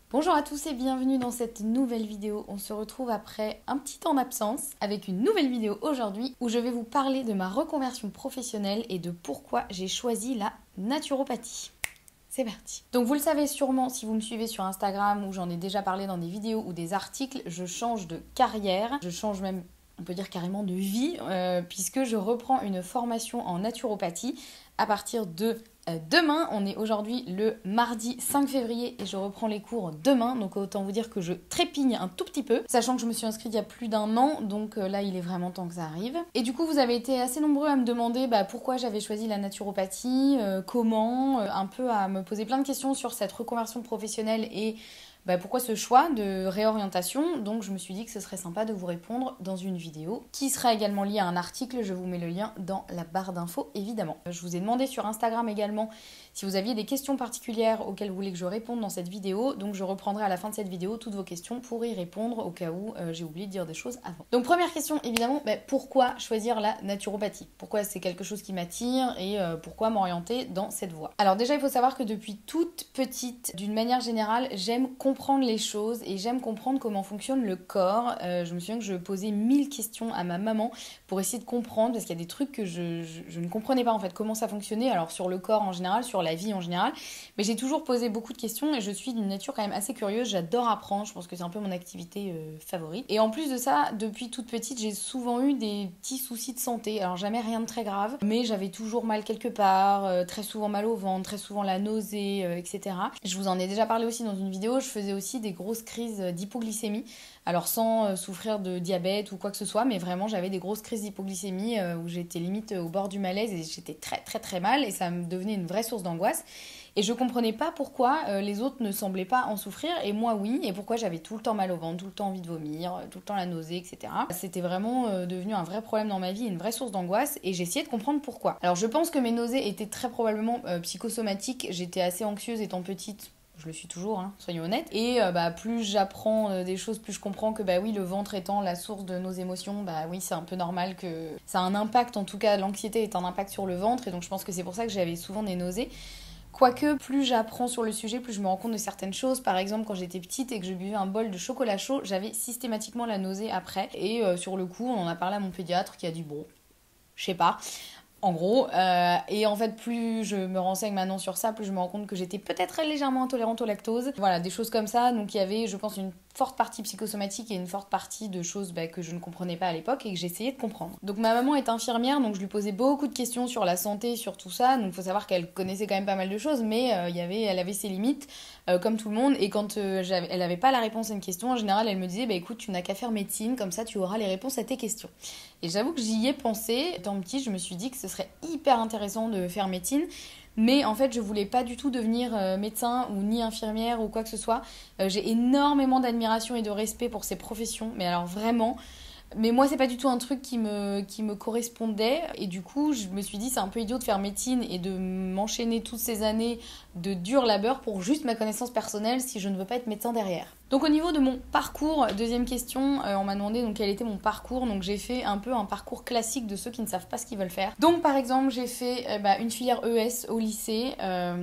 Bonjour à tous et bienvenue dans cette nouvelle vidéo. On se retrouve après un petit temps d'absence avec une nouvelle vidéo aujourd'hui où je vais vous parler de ma reconversion professionnelle et de pourquoi j'ai choisi la naturopathie. C'est parti. Donc vous le savez sûrement si vous me suivez sur Instagram où j'en ai déjà parlé dans des vidéos ou des articles, je change de carrière, je change même, on peut dire carrément de vie, puisque je reprends une formation en naturopathie à partir de demain. On est aujourd'hui le mardi 5 février et je reprends les cours demain, donc autant vous dire que je trépigne un tout petit peu, sachant que je me suis inscrite il y a plus d'un an, donc là il est vraiment temps que ça arrive. Et du coup vous avez été assez nombreux à me demander pourquoi j'avais choisi la naturopathie, comment, un peu à me poser plein de questions sur cette reconversion professionnelle et pourquoi ce choix de réorientation. Donc je me suis dit que ce serait sympa de vous répondre dans une vidéo qui sera également liée à un article. Je vous mets le lien dans la barre d'infos évidemment. Je vous ai demandé sur Instagram également si vous aviez des questions particulières auxquelles vous voulez que je réponde dans cette vidéo. Donc je reprendrai à la fin de cette vidéo toutes vos questions pour y répondre au cas où j'ai oublié de dire des choses avant. Donc première question évidemment, pourquoi choisir la naturopathie? Pourquoi c'est quelque chose qui m'attire et pourquoi m'orienter dans cette voie? Alors déjà il faut savoir que depuis toute petite, d'une manière générale, j'aime comprendre les choses et j'aime comprendre comment fonctionne le corps. Je me souviens que je posais 1000 questions à ma maman pour essayer de comprendre parce qu'il y a des trucs que je ne comprenais pas en fait comment ça fonctionnait, alors sur le corps en général, sur la vie en général, mais j'ai toujours posé beaucoup de questions et je suis d'une nature quand même assez curieuse, j'adore apprendre, je pense que c'est un peu mon activité favorite. Et en plus de ça, depuis toute petite, j'ai souvent eu des petits soucis de santé, alors jamais rien de très grave, mais j'avais toujours mal quelque part, très souvent mal au ventre, très souvent la nausée, etc. Je vous en ai déjà parlé aussi dans une vidéo, je faisais aussi des grosses crises d'hypoglycémie, alors sans souffrir de diabète ou quoi que ce soit, mais vraiment j'avais des grosses crises d'hypoglycémie où j'étais limite au bord du malaise et j'étais très très très mal et ça me devenait une vraie source d'angoisse. Et je comprenais pas pourquoi les autres ne semblaient pas en souffrir et moi oui, et pourquoi j'avais tout le temps mal au ventre, tout le temps envie de vomir, tout le temps la nausée, etc. C'était vraiment devenu un vrai problème dans ma vie, une vraie source d'angoisse et j'essayais de comprendre pourquoi. Alors je pense que mes nausées étaient très probablement psychosomatiques, j'étais assez anxieuse étant petite. Je le suis toujours, soyons honnêtes. Et plus j'apprends des choses, plus je comprends que oui, le ventre étant la source de nos émotions, oui, c'est un peu normal que ça a un impact, en tout cas l'anxiété est un impact sur le ventre, et donc je pense que c'est pour ça que j'avais souvent des nausées. Quoique, plus j'apprends sur le sujet, plus je me rends compte de certaines choses. Par exemple, quand j'étais petite et que je buvais un bol de chocolat chaud, j'avais systématiquement la nausée après. Et sur le coup, on en a parlé à mon pédiatre qui a dit bon, je sais pas. En gros, et en fait plus je me renseigne maintenant sur ça, plus je me rends compte que j'étais peut-être légèrement intolérante au lactose. Voilà, des choses comme ça. Donc il y avait, je pense, une forte partie psychosomatique et une forte partie de choses que je ne comprenais pas à l'époque et que j'essayais de comprendre. Donc ma maman est infirmière, donc je lui posais beaucoup de questions sur la santé, sur tout ça. Donc il faut savoir qu'elle connaissait quand même pas mal de choses, mais elle avait ses limites, comme tout le monde. Et quand elle n'avait pas la réponse à une question, en général, elle me disait écoute, tu n'as qu'à faire médecine, comme ça tu auras les réponses à tes questions. Et j'avoue que j'y ai pensé. Étant petit, je me suis dit que ce serait hyper intéressant de faire médecine. Mais en fait, je voulais pas du tout devenir médecin ou ni infirmière ou quoi que ce soit. J'ai énormément d'admiration et de respect pour ces professions. Mais alors vraiment... Mais moi, c'est pas du tout un truc qui me correspondait. Et du coup, je me suis dit, c'est un peu idiot de faire médecine et de m'enchaîner toutes ces années de dur labeur pour juste ma connaissance personnelle si je ne veux pas être médecin derrière. Donc au niveau de mon parcours, deuxième question, on m'a demandé donc quel était mon parcours. Donc j'ai fait un peu un parcours classique de ceux qui ne savent pas ce qu'ils veulent faire. Donc par exemple, j'ai fait une filière ES au lycée,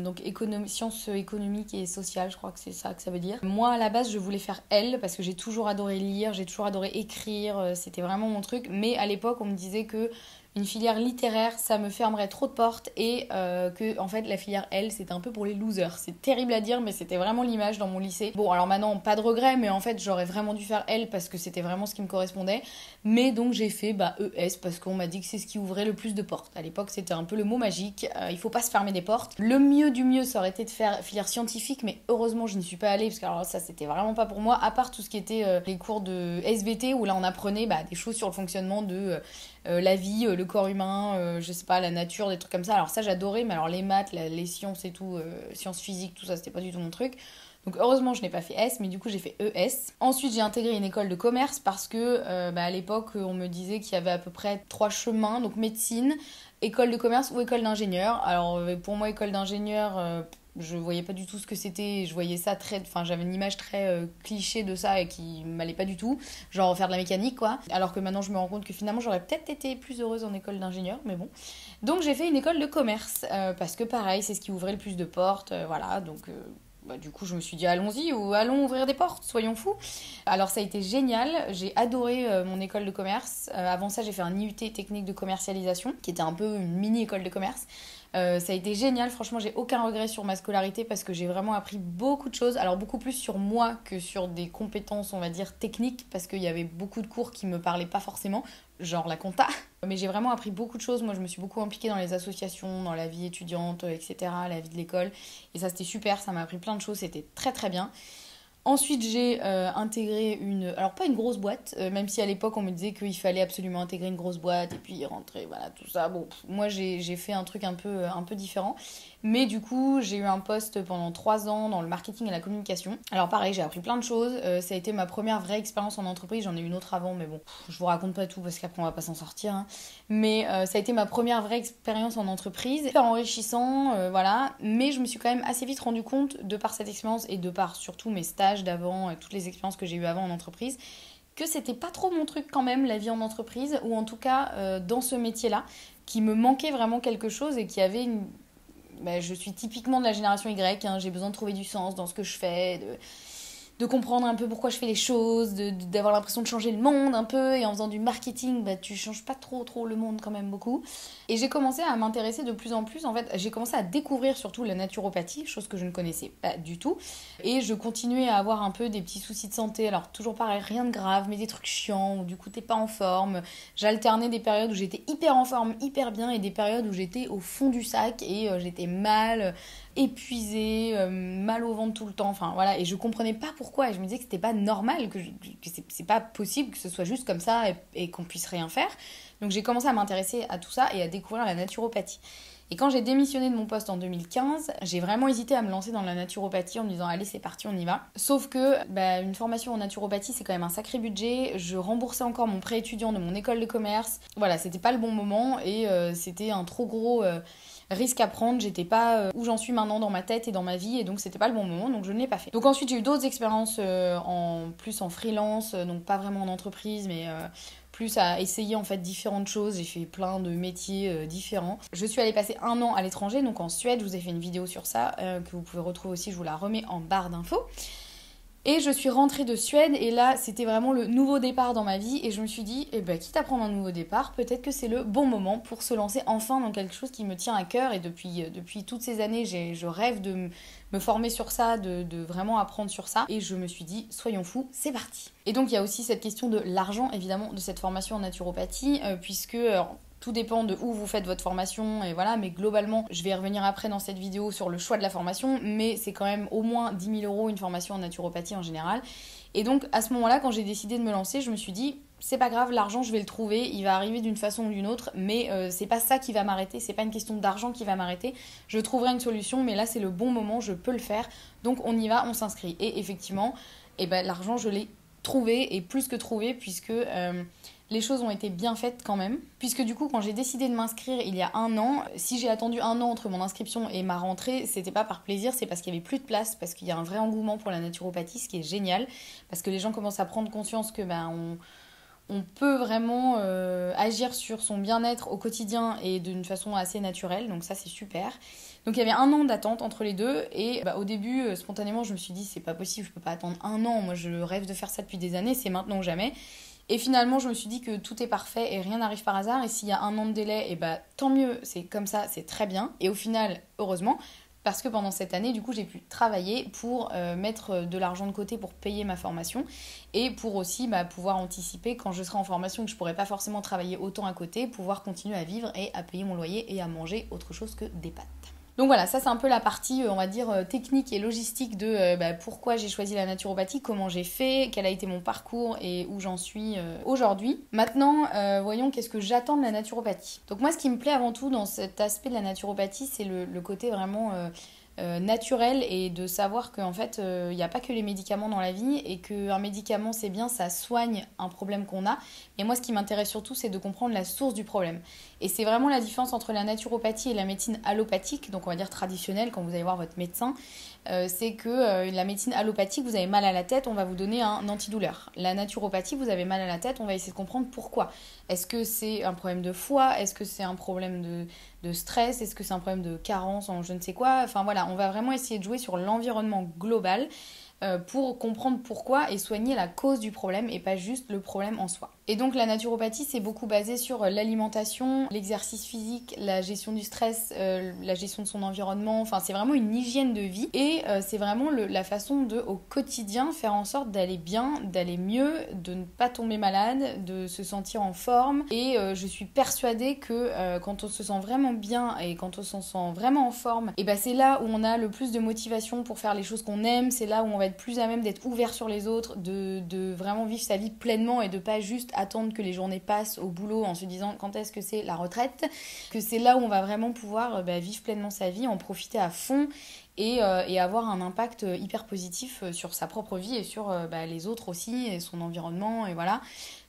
donc sciences économiques et sociales, je crois que c'est ça que ça veut dire. Moi à la base, je voulais faire L parce que j'ai toujours adoré lire, j'ai toujours adoré écrire, c'était vraiment mon truc. Mais à l'époque, on me disait que une filière littéraire, ça me fermerait trop de portes et que en fait la filière L c'était un peu pour les losers. C'est terrible à dire mais c'était vraiment l'image dans mon lycée. Bon alors maintenant pas de regret mais en fait j'aurais vraiment dû faire L parce que c'était vraiment ce qui me correspondait. Mais donc j'ai fait ES parce qu'on m'a dit que c'est ce qui ouvrait le plus de portes. À l'époque c'était un peu le mot magique, il faut pas se fermer des portes. Le mieux du mieux ça aurait été de faire filière scientifique mais heureusement je n'y suis pas allée parce que alors ça c'était vraiment pas pour moi à part tout ce qui était les cours de SVT où là on apprenait des choses sur le fonctionnement de la vie, le corps humain, je sais pas, la nature, des trucs comme ça. Alors ça j'adorais, mais alors les maths, les sciences et tout, sciences physiques, tout ça c'était pas du tout mon truc. Donc heureusement je n'ai pas fait S, mais du coup j'ai fait ES. Ensuite j'ai intégré une école de commerce parce que à l'époque on me disait qu'il y avait à peu près 3 chemins, donc médecine, école de commerce ou école d'ingénieur. Alors pour moi école d'ingénieur... je voyais pas du tout ce que c'était, je voyais ça j'avais une image très cliché de ça et qui m'allait pas du tout, genre faire de la mécanique quoi, alors que maintenant je me rends compte que finalement j'aurais peut-être été plus heureuse en école d'ingénieur, mais bon. Donc j'ai fait une école de commerce, parce que pareil, c'est ce qui ouvrait le plus de portes, voilà, donc Bah, du coup, je me suis dit, allons-y, ou allons ouvrir des portes, soyons fous. Alors, ça a été génial. J'ai adoré mon école de commerce. Avant ça, j'ai fait un IUT technique de commercialisation, qui était un peu une mini-école de commerce. Ça a été génial, franchement, j'ai aucun regret sur ma scolarité parce que j'ai vraiment appris beaucoup de choses. Alors, beaucoup plus sur moi que sur des compétences, on va dire, techniques, parce qu'il y avait beaucoup de cours qui me parlaient pas forcément, genre la compta. Mais j'ai vraiment appris beaucoup de choses. Moi, je me suis beaucoup impliquée dans les associations, dans la vie étudiante, etc., la vie de l'école. Et ça, c'était super, ça m'a appris plein de choses, c'était très très bien. Ensuite, j'ai intégré alors pas une grosse boîte, même si à l'époque on me disait qu'il fallait absolument intégrer une grosse boîte et puis rentrer, voilà, tout ça. Bon, moi j'ai fait un truc un peu différent. Mais du coup, j'ai eu un poste pendant 3 ans dans le marketing et la communication. Alors pareil, j'ai appris plein de choses. Ça a été ma première vraie expérience en entreprise. J'en ai eu une autre avant, mais bon, je vous raconte pas tout parce qu'après on va pas s'en sortir. Hein. Mais ça a été ma première vraie expérience en entreprise. Super enrichissant, voilà. Mais je me suis quand même assez vite rendu compte, de par cette expérience et de par surtout mes stages d'avant et toutes les expériences que j'ai eues avant en entreprise, que c'était pas trop mon truc quand même, la vie en entreprise, ou en tout cas dans ce métier-là, qui me manquait vraiment quelque chose et qui avait une... Bah, je suis typiquement de la génération Y, hein, j'ai besoin de trouver du sens dans ce que je fais, de comprendre un peu pourquoi je fais les choses, d'avoir l'impression de changer le monde un peu, et en faisant du marketing, bah, tu changes pas trop le monde quand même beaucoup. Et j'ai commencé à m'intéresser de plus en plus, en fait, j'ai commencé à découvrir surtout la naturopathie, chose que je ne connaissais pas du tout, et je continuais à avoir un peu des petits soucis de santé, alors toujours pareil, rien de grave, mais des trucs chiants, où du coup t'es pas en forme, j'alternais des périodes où j'étais hyper en forme, hyper bien, et des périodes où j'étais au fond du sac, et j'étais mal, épuisée, mal au ventre tout le temps, enfin voilà, et je comprenais pas pourquoi, et je me disais que c'était pas normal, que c'est pas possible que ce soit juste comme ça et qu'on puisse rien faire. Donc j'ai commencé à m'intéresser à tout ça et à découvrir la naturopathie. Et quand j'ai démissionné de mon poste en 2015, j'ai vraiment hésité à me lancer dans la naturopathie en me disant allez c'est parti, on y va. Sauf que une formation en naturopathie c'est quand même un sacré budget, je remboursais encore mon prêt étudiant de mon école de commerce, voilà c'était pas le bon moment et c'était un trop gros... risque à prendre, j'étais pas où j'en suis maintenant dans ma tête et dans ma vie et donc c'était pas le bon moment donc je ne l'ai pas fait. Donc ensuite j'ai eu d'autres expériences plus en freelance, donc pas vraiment en entreprise mais plus à essayer en fait différentes choses, j'ai fait plein de métiers différents. Je suis allée passer 1 an à l'étranger, donc en Suède, je vous ai fait une vidéo sur ça que vous pouvez retrouver aussi, je vous la remets en barre d'infos. Et je suis rentrée de Suède et là c'était vraiment le nouveau départ dans ma vie et je me suis dit, quitte à prendre un nouveau départ, peut-être que c'est le bon moment pour se lancer enfin dans quelque chose qui me tient à cœur et depuis toutes ces années je rêve de me former sur ça, de vraiment apprendre sur ça et je me suis dit, soyons fous, c'est parti. Et donc il y a aussi cette question de l'argent évidemment de cette formation en naturopathie puisque... tout dépend de où vous faites votre formation et voilà, mais globalement, je vais y revenir après dans cette vidéo sur le choix de la formation, mais c'est quand même au moins 10 000 € une formation en naturopathie en général. Et donc à ce moment-là, quand j'ai décidé de me lancer, je me suis dit, c'est pas grave, l'argent je vais le trouver, il va arriver d'une façon ou d'une autre, mais c'est pas ça qui va m'arrêter, c'est pas une question d'argent qui va m'arrêter, je trouverai une solution, mais là c'est le bon moment, je peux le faire, donc on y va, on s'inscrit. Et effectivement, l'argent je l'ai trouvé, et plus que trouvé, puisque... les choses ont été bien faites quand même, puisque du coup quand j'ai décidé de m'inscrire il y a 1 an, si j'ai attendu 1 an entre mon inscription et ma rentrée, c'était pas par plaisir, c'est parce qu'il y avait plus de place, parce qu'il y a un vrai engouement pour la naturopathie, ce qui est génial, parce que les gens commencent à prendre conscience que on peut vraiment agir sur son bien-être au quotidien et d'une façon assez naturelle, donc ça c'est super. Donc il y avait 1 an d'attente entre les deux et au début spontanément je me suis dit c'est pas possible, je peux pas attendre 1 an, moi je rêve de faire ça depuis des années, c'est maintenant ou jamais. Et finalement, je me suis dit que tout est parfait et rien n'arrive par hasard. Et s'il y a 1 an de délai, tant mieux, c'est comme ça, c'est très bien. Et au final, heureusement, parce que pendant cette année, du coup, j'ai pu travailler pour mettre de l'argent de côté pour payer ma formation et pour aussi pouvoir anticiper quand je serai en formation que je pourrais pas forcément travailler autant à côté, pouvoir continuer à vivre et à payer mon loyer et à manger autre chose que des pâtes. Donc voilà, ça c'est un peu la partie, on va dire, technique et logistique de pourquoi j'ai choisi la naturopathie, comment j'ai fait, quel a été mon parcours et où j'en suis aujourd'hui. Maintenant, voyons qu'est-ce que j'attends de la naturopathie. Donc moi, ce qui me plaît avant tout dans cet aspect de la naturopathie, c'est le côté vraiment... naturel et de savoir qu'en fait il n'y a pas que les médicaments dans la vie et qu'un médicament c'est bien, ça soigne un problème qu'on a, mais moi ce qui m'intéresse surtout c'est de comprendre la source du problème Et c'est vraiment la différence entre la naturopathie et la médecine allopathique, donc on va dire traditionnelle quand vous allez voir votre médecin. C'est que la médecine allopathique, vous avez mal à la tête, on va vous donner un antidouleur. La naturopathie, vous avez mal à la tête, on va essayer de comprendre pourquoi. Est-ce que c'est un problème de foie? Est-ce que c'est un problème de stress? Est-ce que c'est un problème de carence en je ne sais quoi? Enfin voilà, on va vraiment essayer de jouer sur l'environnement global pour comprendre pourquoi et soigner la cause du problème et pas juste le problème en soi. Et donc la naturopathie, c'est beaucoup basé sur l'alimentation, l'exercice physique, la gestion du stress, la gestion de son environnement. Enfin, c'est vraiment une hygiène de vie et c'est vraiment la façon de, au quotidien, faire en sorte d'aller bien, d'aller mieux, de ne pas tomber malade, de se sentir en forme. Et je suis persuadée que quand on se sent vraiment bien et quand on se sent vraiment en forme, et ben c'est là où on a le plus de motivation pour faire les choses qu'on aime. C'est là où on va être plus à même d'être ouvert sur les autres, de vraiment vivre sa vie pleinement et de pas juste attendre que les journées passent au boulot en se disant quand est-ce que c'est la retraite, que c'est là où on va vraiment pouvoir vivre pleinement sa vie, en profiter à fond et avoir un impact hyper positif sur sa propre vie et sur les autres aussi et son environnement et voilà.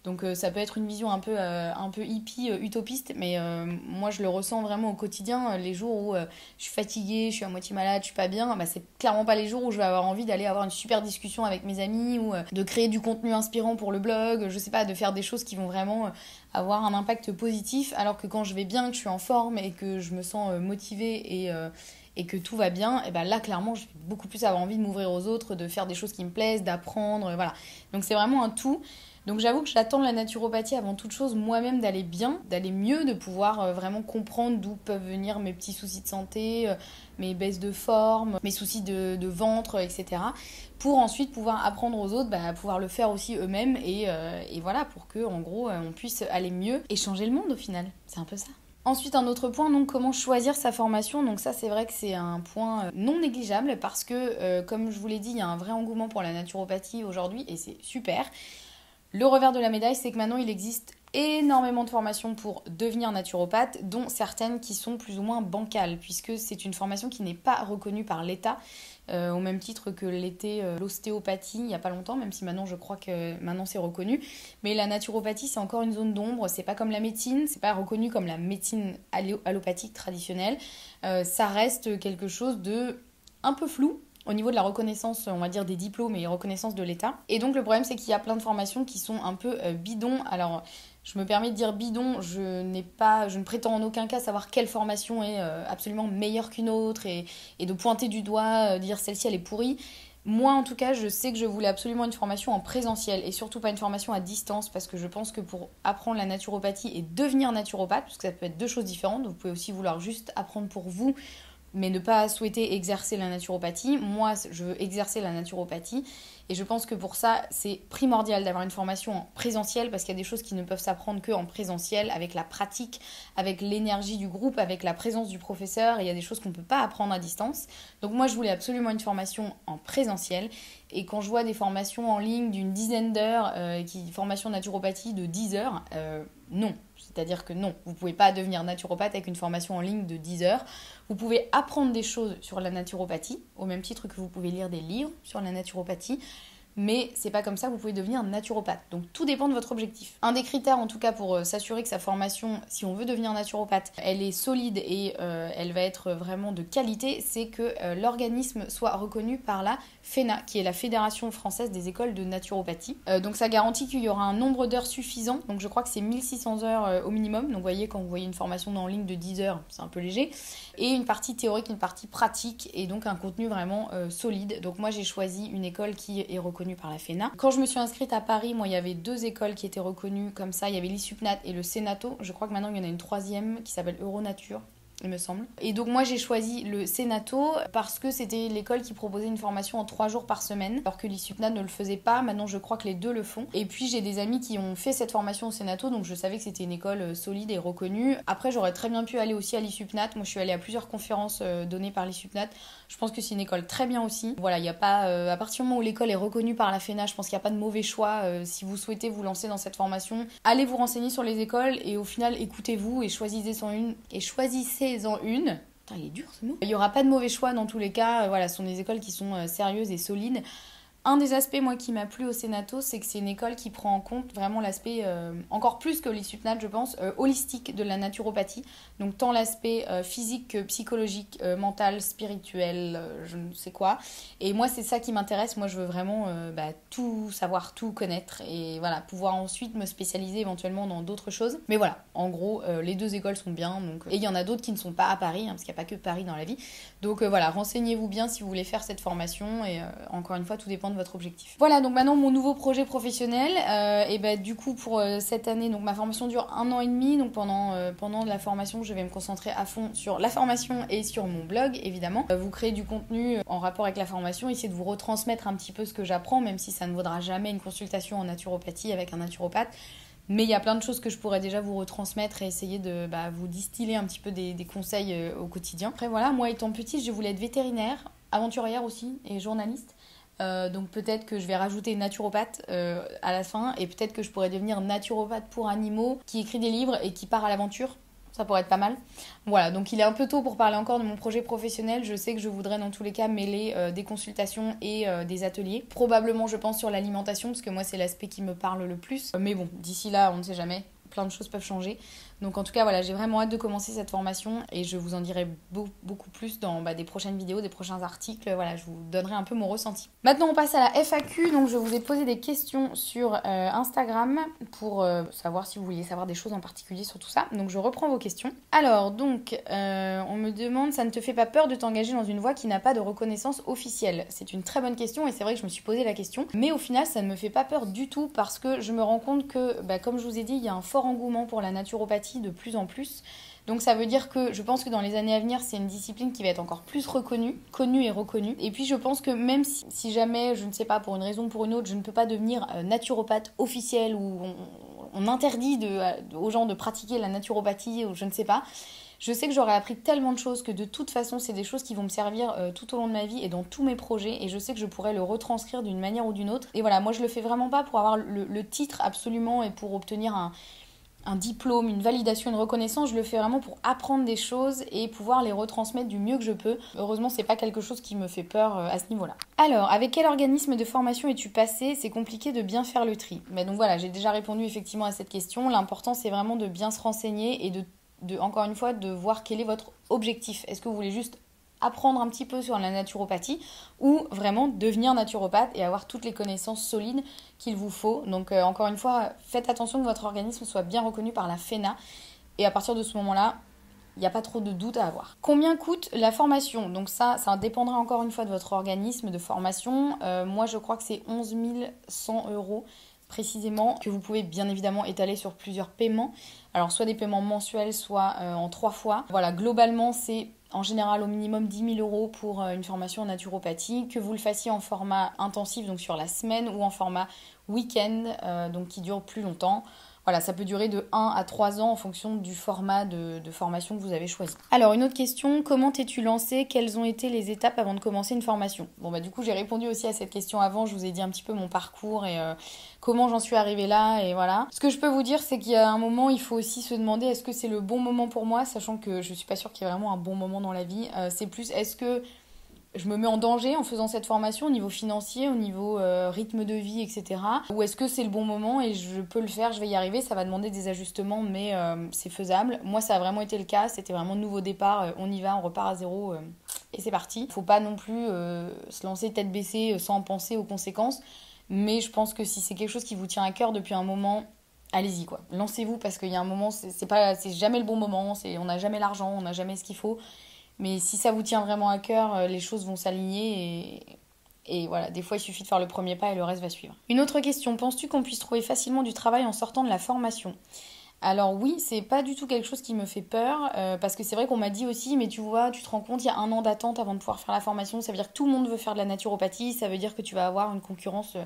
Donc ça peut être une vision un peu hippie, utopiste, mais moi je le ressens vraiment au quotidien. Les jours où je suis fatiguée, je suis à moitié malade, je suis pas bien, c'est clairement pas les jours où je vais avoir envie d'aller avoir une super discussion avec mes amis ou de créer du contenu inspirant pour le blog, je sais pas, de faire des choses qui vont vraiment avoir un impact positif, alors que quand je vais bien, que je suis en forme et que je me sens motivée et que tout va bien, et là clairement je vais beaucoup plus avoir envie de m'ouvrir aux autres, de faire des choses qui me plaisent, d'apprendre, voilà. Donc c'est vraiment un tout. Donc j'avoue que j'attends de la naturopathie avant toute chose moi-même d'aller bien, d'aller mieux, de pouvoir vraiment comprendre d'où peuvent venir mes petits soucis de santé, mes baisses de forme, mes soucis de ventre, etc. Pour ensuite pouvoir apprendre aux autres à pouvoir le faire aussi eux-mêmes et voilà, pour que en gros on puisse aller mieux et changer le monde au final. C'est un peu ça. Ensuite, un autre point, donc comment choisir sa formation. Donc ça, c'est vrai que c'est un point non négligeable parce que, comme je vous l'ai dit, il y a un vrai engouement pour la naturopathie aujourd'hui et c'est super. Le revers de la médaille, c'est que maintenant, il existe énormément de formations pour devenir naturopathe, dont certaines qui sont plus ou moins bancales, puisque c'est une formation qui n'est pas reconnue par l'État, au même titre que l'était l'ostéopathie il n'y a pas longtemps, même si maintenant je crois que maintenant c'est reconnu. Mais la naturopathie, c'est encore une zone d'ombre, c'est pas comme la médecine, c'est pas reconnu comme la médecine allopathique traditionnelle. Ça reste quelque chose de un peu flou au niveau de la reconnaissance, on va dire des diplômes et reconnaissance de l'État. Et donc le problème, c'est qu'il y a plein de formations qui sont un peu bidons. Alors, je me permets de dire bidon, je ne prétends en aucun cas savoir quelle formation est absolument meilleure qu'une autre et de pointer du doigt, dire celle-ci elle est pourrie. Moi, en tout cas, je sais que je voulais absolument une formation en présentiel et surtout pas une formation à distance parce que je pense que pour apprendre la naturopathie et devenir naturopathe, parce que ça peut être deux choses différentes, vous pouvez aussi vouloir juste apprendre pour vous, mais ne pas souhaiter exercer la naturopathie. Moi, je veux exercer la naturopathie et je pense que pour ça, c'est primordial d'avoir une formation en présentiel parce qu'il y a des choses qui ne peuvent s'apprendre qu'en présentiel, avec la pratique, avec l'énergie du groupe, avec la présence du professeur. Et il y a des choses qu'on ne peut pas apprendre à distance. Donc moi, je voulais absolument une formation en présentiel. Et quand je vois des formations en ligne d'une dizaine d'heures, formation naturopathie de 10 heures, non. C'est-à-dire que non, vous ne pouvez pas devenir naturopathe avec une formation en ligne de 10 heures. Vous pouvez apprendre des choses sur la naturopathie, au même titre que vous pouvez lire des livres sur la naturopathie, mais c'est pas comme ça que vous pouvez devenir naturopathe. Donc tout dépend de votre objectif. Un des critères en tout cas pour s'assurer que sa formation, si on veut devenir naturopathe, elle est solide et elle va être vraiment de qualité, c'est que l'organisme soit reconnu par la FENA, qui est la Fédération française des écoles de naturopathie. Donc ça garantit qu'il y aura un nombre d'heures suffisant, donc je crois que c'est 1600 heures au minimum, donc vous voyez quand vous voyez une formation en ligne de 10 heures, c'est un peu léger, et une partie théorique, une partie pratique, et donc un contenu vraiment solide. Donc moi j'ai choisi une école qui est reconnue par la FENA. Quand je me suis inscrite à Paris, moi il y avait deux écoles qui étaient reconnues comme ça, il y avait l'ISUPNAT et le Senato, je crois que maintenant il y en a une troisième qui s'appelle Euronature, il me semble. Et donc moi j'ai choisi le Senato parce que c'était l'école qui proposait une formation en 3 jours par semaine, alors que l'ISUPNAT ne le faisait pas. Maintenant je crois que les deux le font. Et puis j'ai des amis qui ont fait cette formation au Senato, donc je savais que c'était une école solide et reconnue. Après j'aurais très bien pu aller aussi à l'ISUPNAT. Moi je suis allée à plusieurs conférences données par l'ISUPNAT. Je pense que c'est une école très bien aussi. Voilà, il n'y a pas... à partir du moment où l'école est reconnue par la FENA, je pense qu'il n'y a pas de mauvais choix. Si vous souhaitez vous lancer dans cette formation, allez vous renseigner sur les écoles et au final écoutez-vous et choisissez-en une. Putain, il est dur ce mot. Il n'y aura pas de mauvais choix dans tous les cas. Voilà, ce sont des écoles qui sont sérieuses et solides. Un des aspects, moi, qui m'a plu au Sénato, c'est que c'est une école qui prend en compte vraiment l'aspect, encore plus que l'ISUTNAT, je pense, holistique de la naturopathie. Donc, tant l'aspect physique que psychologique, mental, spirituel, je ne sais quoi. Et moi, c'est ça qui m'intéresse. Moi, je veux vraiment tout savoir, tout connaître et voilà, pouvoir ensuite me spécialiser éventuellement dans d'autres choses. Mais voilà, en gros, les deux écoles sont bien. Donc... Et il y en a d'autres qui ne sont pas à Paris, parce qu'il n'y a pas que Paris dans la vie. Donc voilà, renseignez-vous bien si vous voulez faire cette formation. Et encore une fois, tout dépend de votre objectif. Voilà, donc maintenant mon nouveau projet professionnel. Et du coup, pour cette année, donc ma formation dure 1 an et demi. Donc pendant la formation, je vais me concentrer à fond sur la formation et sur mon blog, évidemment. Vous créez du contenu en rapport avec la formation, essayez de vous retransmettre un petit peu ce que j'apprends, même si ça ne vaudra jamais une consultation en naturopathie avec un naturopathe. Mais il y a plein de choses que je pourrais déjà vous retransmettre et essayer de vous distiller un petit peu des conseils au quotidien. Après voilà, moi étant petite, je voulais être vétérinaire, aventurière aussi et journaliste. Donc peut-être que je vais rajouter naturopathe à la fin et peut-être que je pourrais devenir naturopathe pour animaux qui écrit des livres et qui part à l'aventure. Ça pourrait être pas mal. Voilà, donc il est un peu tôt pour parler encore de mon projet professionnel. Je sais que je voudrais dans tous les cas mêler des consultations et des ateliers. Probablement, je pense, sur l'alimentation, parce que moi, c'est l'aspect qui me parle le plus. Mais bon, d'ici là, on ne sait jamais. Plein de choses peuvent changer. Donc en tout cas, voilà, j'ai vraiment hâte de commencer cette formation et je vous en dirai beaucoup plus dans des prochaines vidéos, des prochains articles. Voilà, je vous donnerai un peu mon ressenti. Maintenant, on passe à la FAQ. Donc je vous ai posé des questions sur Instagram pour savoir si vous vouliez savoir des choses en particulier sur tout ça. Donc je reprends vos questions. Alors, donc, on me demande, ça ne te fait pas peur de t'engager dans une voie qui n'a pas de reconnaissance officielle? C'est une très bonne question et c'est vrai que je me suis posé la question. Mais au final, ça ne me fait pas peur du tout parce que je me rends compte que, comme je vous ai dit, il y a un fort engouement pour la naturopathie de plus en plus. Donc ça veut dire que je pense que dans les années à venir, c'est une discipline qui va être encore plus connue et reconnue. Et puis je pense que même si jamais, je ne sais pas, pour une raison ou pour une autre, je ne peux pas devenir naturopathe officiel ou on interdit aux gens de pratiquer la naturopathie ou je ne sais pas, je sais que j'aurais appris tellement de choses que de toute façon, c'est des choses qui vont me servir tout au long de ma vie et dans tous mes projets. Et je sais que je pourrais le retranscrire d'une manière ou d'une autre. Et voilà, moi je le fais vraiment pas pour avoir le titre absolument et pour obtenir un diplôme, une validation, une reconnaissance, je le fais vraiment pour apprendre des choses et pouvoir les retransmettre du mieux que je peux. Heureusement, c'est pas quelque chose qui me fait peur à ce niveau-là. Alors, avec quel organisme de formation es-tu passé? C'est compliqué de bien faire le tri. Mais donc voilà, j'ai déjà répondu effectivement à cette question. L'important, c'est vraiment de bien se renseigner et encore une fois, de voir quel est votre objectif. Est-ce que vous voulez juste apprendre un petit peu sur la naturopathie ou vraiment devenir naturopathe et avoir toutes les connaissances solides qu'il vous faut. Donc encore une fois, faites attention que votre organisme soit bien reconnu par la FENA et à partir de ce moment-là, il n'y a pas trop de doute à avoir. Combien coûte la formation? Donc ça dépendra encore une fois de votre organisme de formation. Moi, je crois que c'est 11 100 € précisément, que vous pouvez bien évidemment étaler sur plusieurs paiements. Alors soit des paiements mensuels, soit en 3 fois. Voilà, globalement, c'est en général au minimum 10 000 € pour une formation en naturopathie, que vous le fassiez en format intensif, donc sur la semaine, ou en format week-end, donc qui dure plus longtemps. Voilà, ça peut durer de 1 à 3 ans en fonction du format de formation que vous avez choisi. Alors, une autre question, comment t'es-tu lancée? Quelles ont été les étapes avant de commencer une formation? Bon, du coup, j'ai répondu aussi à cette question avant. Je vous ai dit un petit peu mon parcours et comment j'en suis arrivée là, et voilà. Ce que je peux vous dire, c'est qu'il y a un moment, il faut aussi se demander est-ce que c'est le bon moment pour moi, sachant que je suis pas sûre qu'il y ait vraiment un bon moment dans la vie. C'est plus, est-ce que je me mets en danger en faisant cette formation au niveau financier, au niveau rythme de vie, etc. Ou est-ce que c'est le bon moment et je peux le faire, je vais y arriver, ça va demander des ajustements, mais c'est faisable. Moi, ça a vraiment été le cas, c'était vraiment nouveau départ, on y va, on repart à zéro et c'est parti. Faut pas non plus se lancer tête baissée sans penser aux conséquences, mais je pense que si c'est quelque chose qui vous tient à cœur depuis un moment, allez-y quoi. Lancez-vous parce qu'il y a un moment, c'est jamais le bon moment, on n'a jamais l'argent, on n'a jamais ce qu'il faut. Mais si ça vous tient vraiment à cœur, les choses vont s'aligner et voilà, des fois il suffit de faire le premier pas et le reste va suivre. Une autre question, penses-tu qu'on puisse trouver facilement du travail en sortant de la formation? Alors oui, c'est pas du tout quelque chose qui me fait peur, parce que c'est vrai qu'on m'a dit aussi, mais tu vois, tu te rends compte, il y a 1 an d'attente avant de pouvoir faire la formation, ça veut dire que tout le monde veut faire de la naturopathie, ça veut dire que tu vas avoir une concurrence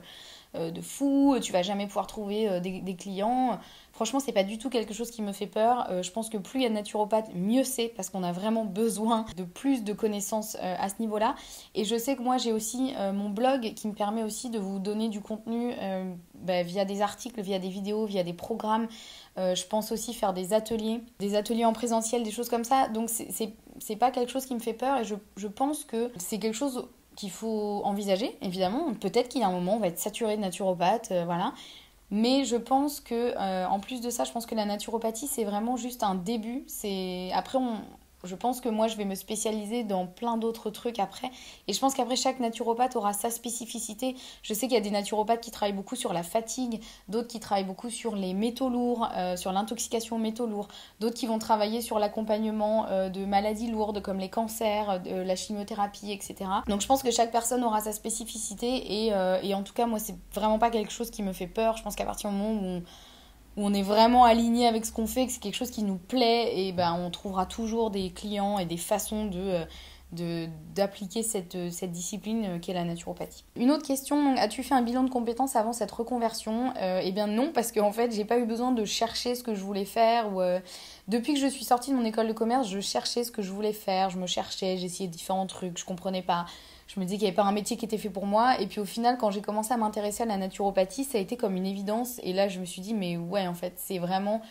de fou, tu vas jamais pouvoir trouver des clients. Franchement, c'est pas du tout quelque chose qui me fait peur. Je pense que plus il y a de naturopathes, mieux c'est, parce qu'on a vraiment besoin de plus de connaissances à ce niveau-là. Et je sais que moi, j'ai aussi mon blog qui me permet aussi de vous donner du contenu via des articles, via des vidéos, via des programmes. Je pense aussi faire des ateliers en présentiel, des choses comme ça. Donc c'est pas quelque chose qui me fait peur et je pense que c'est quelque chose qu'il faut envisager, évidemment. Peut-être qu'il y a un moment où on va être saturé de naturopathes, voilà. Mais je pense que, en plus de ça, je pense que la naturopathie, c'est vraiment juste un début. Après, je pense que moi, je vais me spécialiser dans plein d'autres trucs après. Et je pense qu'après, chaque naturopathe aura sa spécificité. Je sais qu'il y a des naturopathes qui travaillent beaucoup sur la fatigue, d'autres qui travaillent beaucoup sur les métaux lourds, sur l'intoxication aux métaux lourds, d'autres qui vont travailler sur l'accompagnement de maladies lourdes comme les cancers, la chimiothérapie, etc. Donc je pense que chaque personne aura sa spécificité et en tout cas, moi, c'est vraiment pas quelque chose qui me fait peur. Je pense qu'à partir du moment où on est vraiment aligné avec ce qu'on fait, que c'est quelque chose qui nous plaît, et ben on trouvera toujours des clients et des façons d'appliquer cette discipline qu'est la naturopathie. Une autre question, as-tu fait un bilan de compétences avant cette reconversion? Eh bien non, parce qu'en fait, j'ai pas eu besoin de chercher ce que je voulais faire. Depuis que je suis sortie de mon école de commerce, je cherchais ce que je voulais faire, je me cherchais, j'essayais différents trucs, je comprenais pas. Je me disais qu'il n'y avait pas un métier qui était fait pour moi. Et puis au final, quand j'ai commencé à m'intéresser à la naturopathie, ça a été comme une évidence. Et là, je me suis dit, mais ouais, en fait, c'est vraiment...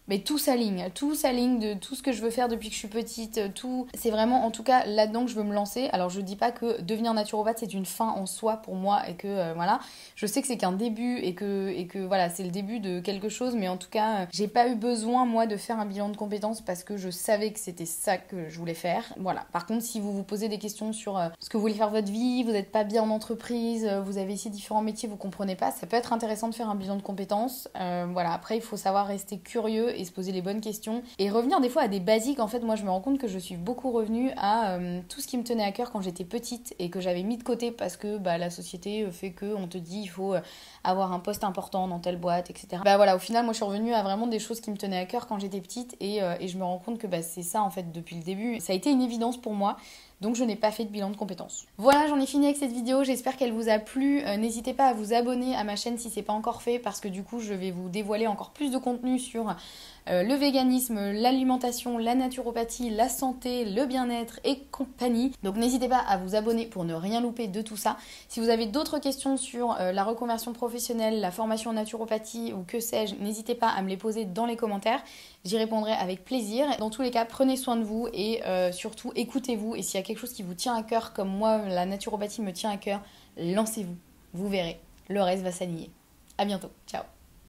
Mais tout s'aligne de tout ce que je veux faire depuis que je suis petite, tout. C'est vraiment en tout cas là-dedans que je veux me lancer. Alors je dis pas que devenir naturopathe c'est une fin en soi pour moi et que voilà. Je sais que c'est qu'un début et que voilà, c'est le début de quelque chose, mais en tout cas, j'ai pas eu besoin moi de faire un bilan de compétences parce que je savais que c'était ça que je voulais faire. Voilà. Par contre, si vous vous posez des questions sur ce que vous voulez faire votre vie, vous n'êtes pas bien en entreprise, vous avez essayé différents métiers, vous comprenez pas, ça peut être intéressant de faire un bilan de compétences. Voilà, après il faut savoir rester curieux et se poser les bonnes questions et revenir des fois à des basiques. En fait, moi je me rends compte que je suis beaucoup revenue à tout ce qui me tenait à cœur quand j'étais petite et que j'avais mis de côté parce que la société fait que on te dit il faut avoir un poste important dans telle boîte, etc. Voilà, au final moi je suis revenue à vraiment des choses qui me tenaient à cœur quand j'étais petite et je me rends compte que c'est ça en fait depuis le début. Ça a été une évidence pour moi. Donc je n'ai pas fait de bilan de compétences. Voilà, j'en ai fini avec cette vidéo, j'espère qu'elle vous a plu. N'hésitez pas à vous abonner à ma chaîne si c'est pas encore fait parce que du coup je vais vous dévoiler encore plus de contenu sur le véganisme, l'alimentation, la naturopathie, la santé, le bien-être et compagnie. Donc n'hésitez pas à vous abonner pour ne rien louper de tout ça. Si vous avez d'autres questions sur la reconversion professionnelle, la formation en naturopathie ou que sais-je, n'hésitez pas à me les poser dans les commentaires. J'y répondrai avec plaisir. Dans tous les cas, prenez soin de vous et surtout écoutez-vous. Et s'il y a quelque chose qui vous tient à cœur, comme moi, la naturopathie me tient à cœur, lancez-vous. Vous verrez, le reste va s'aligner. À bientôt. Ciao.